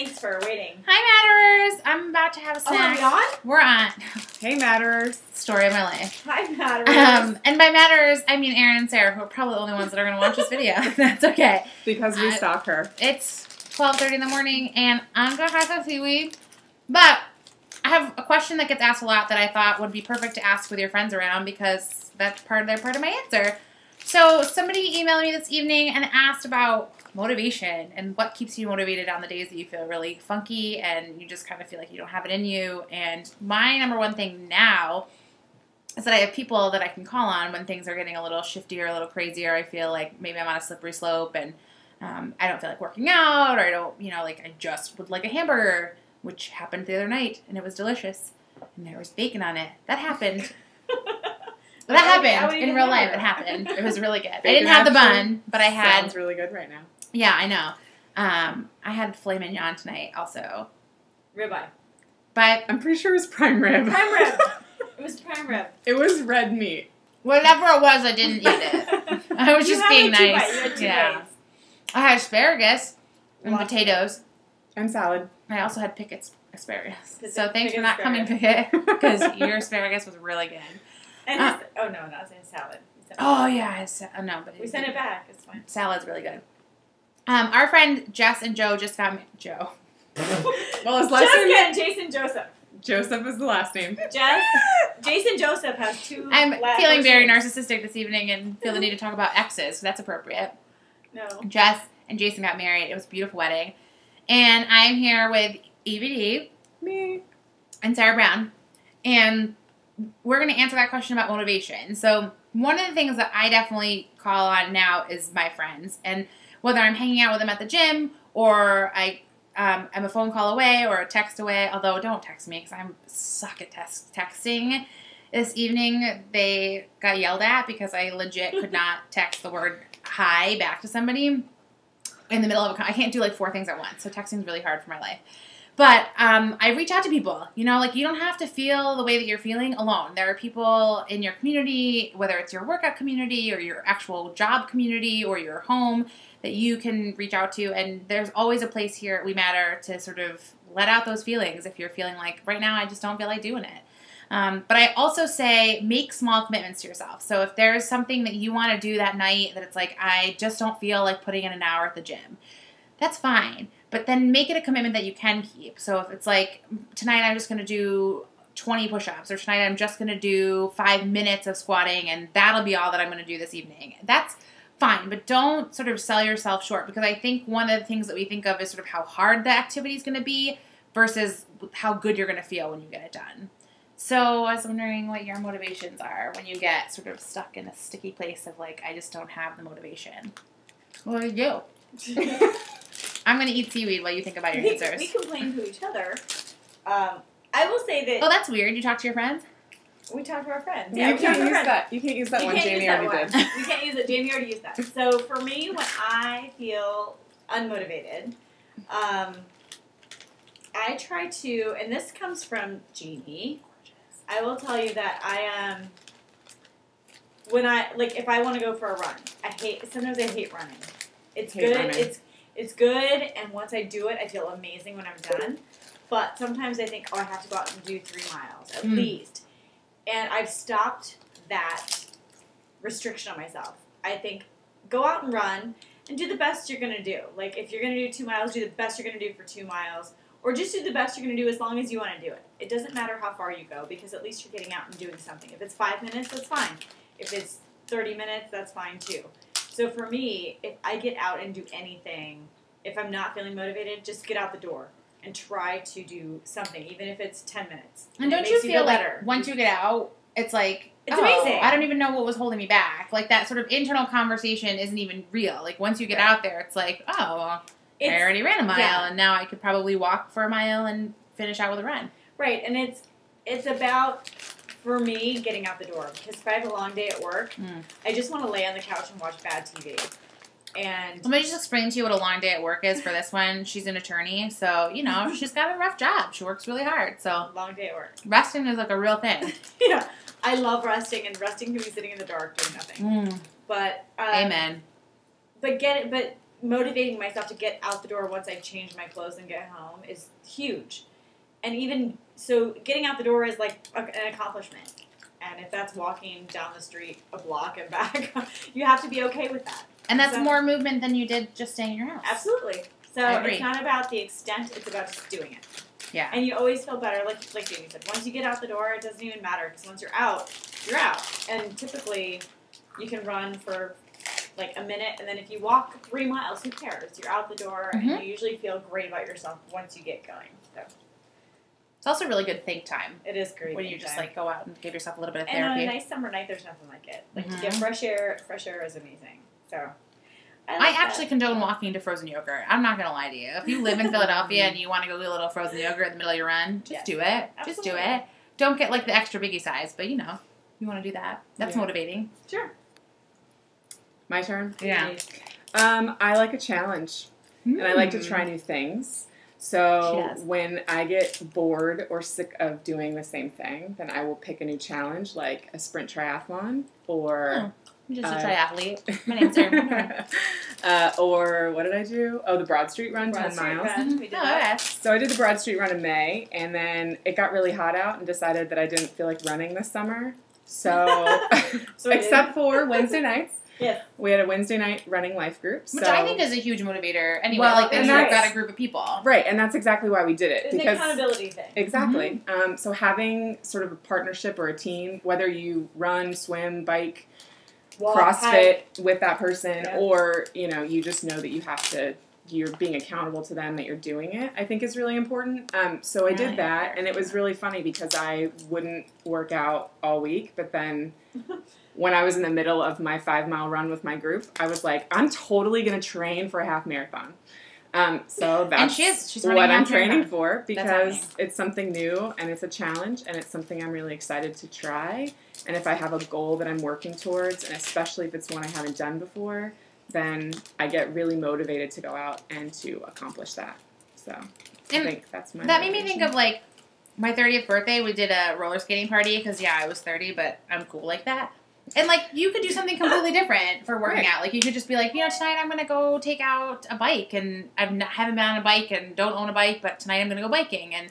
Thanks for waiting. Hi, Matterers. I'm about to have a snack. Oh, are we on? We're on. Hey, Matterers. Story of my life. Hi, Matterers. And by Matterers, I mean Aaron and Sarah, who are probably the only ones that are going to watch this video. That's okay. Because we stalk her. It's 12:30 in the morning, and I'm going to have some seaweed. But I have a question that gets asked a lot that I thought would be perfect to ask with your friends around because that's part of my answer. So somebody emailed me this evening and asked about motivation and what keeps you motivated on the days that you feel really funky and you just kind of feel like you don't have it in you. And my number one thing now is that I have people that I can call on when things are getting a little shifty or a little crazy, or I feel like maybe I'm on a slippery slope and I don't feel like working out, or I don't, like I just would like a hamburger, which happened the other night and it was delicious and there was bacon on it. That happened. That happened in real life. It happened. It was really good. I didn't have the bun, but I had. Sounds really good right now. Yeah, I know. I had filet mignon tonight also. Ribeye. But I'm pretty sure it was prime rib. Prime rib. It was prime rib. It was red meat. whatever it was, I didn't eat it. I was just being nice. You had two bites. I had asparagus and potatoes. And salad. I also had Pickett's asparagus. So So thanks for Pickett's not coming, Pickett, because your asparagus was really good. And oh no, not saying salad. Oh yeah, no, but We sent it back. It's fine. Salad's really good. Our friend Jess and Joe just got Joe. Well, his last name. Jessica and Jason Joseph. Joseph is the last name. Jason Joseph has two. I'm feeling very narcissistic this evening and feel the need to talk about exes, so that's appropriate. No. Jess and Jason got married. It was a beautiful wedding. And I'm here with EVD. Me. And Sarah Brown. And we're going to answer that question about motivation. So one of the things that I definitely call on now is my friends. And whether I'm hanging out with them at the gym or I'm a phone call away or a text away, although don't text me because I suck at texting. This evening they got yelled at because I legit could not text the word hi back to somebody in the middle of I can't do like 4 things at once. So texting is really hard for my life. But I reach out to people, you don't have to feel the way that you're feeling alone. There are people in your community, whether it's your workout community or your actual job community or your home, that you can reach out to. And there's always a place here at We Matter to sort of let out those feelings if you're feeling like, right now I just don't feel like doing it. But I also say make small commitments to yourself. So if there's something that you want to do that night that it's like, I just don't feel like putting in an hour at the gym, that's fine. But then make it a commitment that you can keep. So if it's like, tonight I'm just going to do 20 push-ups, or tonight I'm just going to do 5 minutes of squatting, and that'll be all that I'm going to do this evening. That's fine, but don't sort of sell yourself short, because I think one of the things that we think of is sort of how hard the activity is going to be versus how good you're going to feel when you get it done. So I was wondering what your motivations are when you get sort of stuck in a sticky place of like, I just don't have the motivation. What do you do? I'm going to eat seaweed while you think about your answers. We complain to each other. I will say that... Oh, that's weird. You talk to your friends? We talk to our friends. Yeah, you can't use that. You can't use that one. Jamie already did. We can't use it. Jamie already used that. So for me, when I feel unmotivated, I try to, and this comes from Jamie, I will tell you that I am, if I want to go for a run, sometimes I hate running. It's good. It's good, and once I do it, I feel amazing when I'm done. But sometimes I think, I have to go out and do 3 miles at least. And I've stopped that restriction on myself. I think, go out and run and do the best you're going to do. Like, if you're going to do 2 miles, do the best you're going to do for 2 miles. Or just do the best you're going to do as long as you want to do it. It doesn't matter how far you go, because at least you're getting out and doing something. If it's 5 minutes, that's fine. If it's 30 minutes, that's fine too. So for me, if I get out and do anything, if I'm not feeling motivated, just get out the door and try to do something, even if it's 10 minutes. And don't you feel like once you get out, it's like, it's amazing. I don't even know what was holding me back. Like that sort of internal conversation isn't even real. Like once you get out there, it's like, I already ran a mile, and now I could probably walk for a mile and finish out with a run. Right, and it's about, for me, getting out the door. Because if I have a long day at work, I just want to lay on the couch and watch bad TV. And let me just explain to you what a long day at work is for this one. She's an attorney, so, she's got a rough job. She works really hard, so. Long day at work. Resting is like a real thing. Yeah, I love resting, and resting can be sitting in the dark doing nothing. But amen. But motivating myself to get out the door once I change my clothes and get home is huge. And even so, getting out the door is like an accomplishment. And if that's walking down the street a block and back, you have to be okay with that. And that's more movement than you did just staying in your house. Absolutely. So it's not about the extent, it's about just doing it. Yeah. And you always feel better, like Jamie said. Once you get out the door, it doesn't even matter, because once you're out, you're out. And typically, you can run for like a minute, and then if you walk 3 miles, who cares? You're out the door, and you usually feel great about yourself once you get going. So. It's also really good think time. It is great. When you just like go out and give yourself a little bit of therapy. therapy. And on a nice summer night, there's nothing like it. Like to get fresh air is amazing. So I actually condone walking to frozen yogurt. I'm not gonna lie to you. If you live in Philadelphia and you want to go get a little frozen yogurt in the middle of your run, just do it. Absolutely. Just do it. Don't get like the extra biggie size, but you know, you want to do that. That's motivating. Sure. My turn? Yeah. I like a challenge. And I like to try new things. So when I get bored or sick of doing the same thing, then I will pick a new challenge, like a sprint triathlon or... I'm just a triathlete. My name's Erin. Or what did I do? Oh, the Broad Street Run, 10 miles. We did that. So I did the Broad Street Run in May, and then it got really hot out and decided that I didn't feel like running this summer. So, except for Wednesday nights. Yes. We had a Wednesday night running life group. Which I think is a huge motivator anyway. Well, like, you've got a group of people. Right, and that's exactly why we did it. It's an accountability thing. Exactly. So having sort of a partnership or a team, whether you run, swim, bike, CrossFit with that person, or, you know, you just know that you have to, you're being accountable to them that you're doing it, I think is really important. So I did that, and it was really funny because I wouldn't work out all week, but then... When I was in the middle of my 5-mile run with my group, I was like, I'm totally going to train for a half marathon. So that's she's what I'm training for, because it's something new and it's a challenge and it's something I'm really excited to try. And if I have a goal that I'm working towards, and especially if it's one I haven't done before, then I get really motivated to go out and to accomplish that. So I think that's my That made me think of like my 30th birthday. We did a roller skating party because, I was 30, but I'm cool like that. And, like, you could do something completely different for working out. Like, you could just be like, tonight I'm going to go take out a bike, and I haven't been on a bike and don't own a bike, but tonight I'm going to go biking, and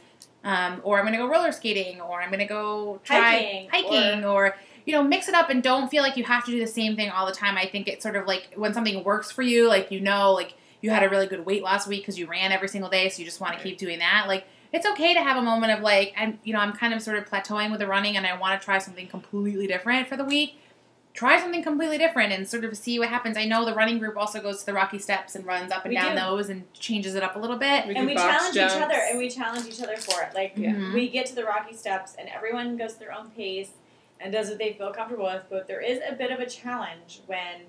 or I'm going to go roller skating, or I'm going to go try hiking, or mix it up and don't feel like you have to do the same thing all the time. I think it's sort of like when something works for you, like, you had a really good weight loss week because you ran every single day, so you just want to keep doing that. Like, it's okay to have a moment of, like, I'm kind of sort of plateauing with the running, and I want to try something completely different for the week. Try something completely different and sort of see what happens. I know the running group also goes to the Rocky Steps and runs up and down those and changes it up a little bit. And we challenge each other, and we challenge each other for it. Like, we get to the Rocky Steps, and everyone goes their own pace and does what they feel comfortable with, but there is a bit of a challenge when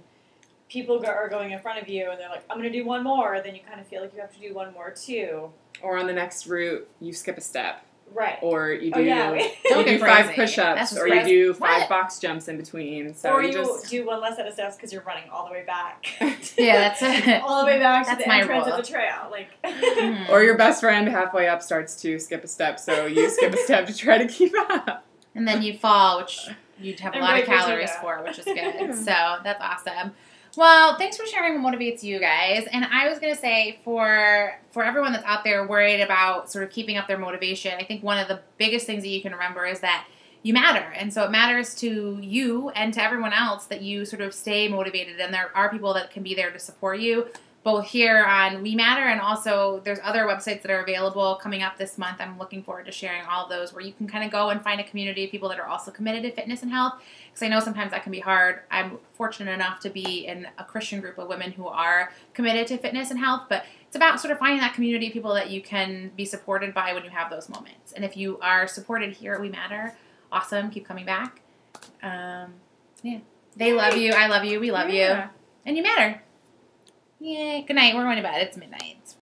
people are going in front of you, and they're like, I'm going to do one more, then you kind of feel like you have to do one more, too. Or on the next route, you skip a step. Right. Or you do, you do 5 push-ups, or you do 5 box jumps in between. So or you do one less set of steps because you're running all the way back. That's it. All the way back to the entrance of the trail. Like. Or your best friend halfway up starts to skip a step, so you skip a step to try to keep up. And then you fall, which you'd have a lot of calories for, which is good. So that's awesome. Well, thanks for sharing what motivates you guys. And I was going to say, for everyone that's out there worried about sort of keeping up their motivation, I think one of the biggest things that you can remember is that you matter. And so it matters to you and to everyone else that you sort of stay motivated. And there are people that can be there to support you, both here on We Matter, and also there's other websites that are available coming up this month. I'm looking forward to sharing all of those, where you can kind of go and find a community of people that are also committed to fitness and health, because I know sometimes that can be hard. I'm fortunate enough to be in a Christian group of women who are committed to fitness and health, but it's about sort of finding that community of people that you can be supported by when you have those moments. And if you are supported here at We Matter, awesome, keep coming back. They love you, I love you, we love you, and you matter. Yay. Good night. We're going to bed. It's midnight.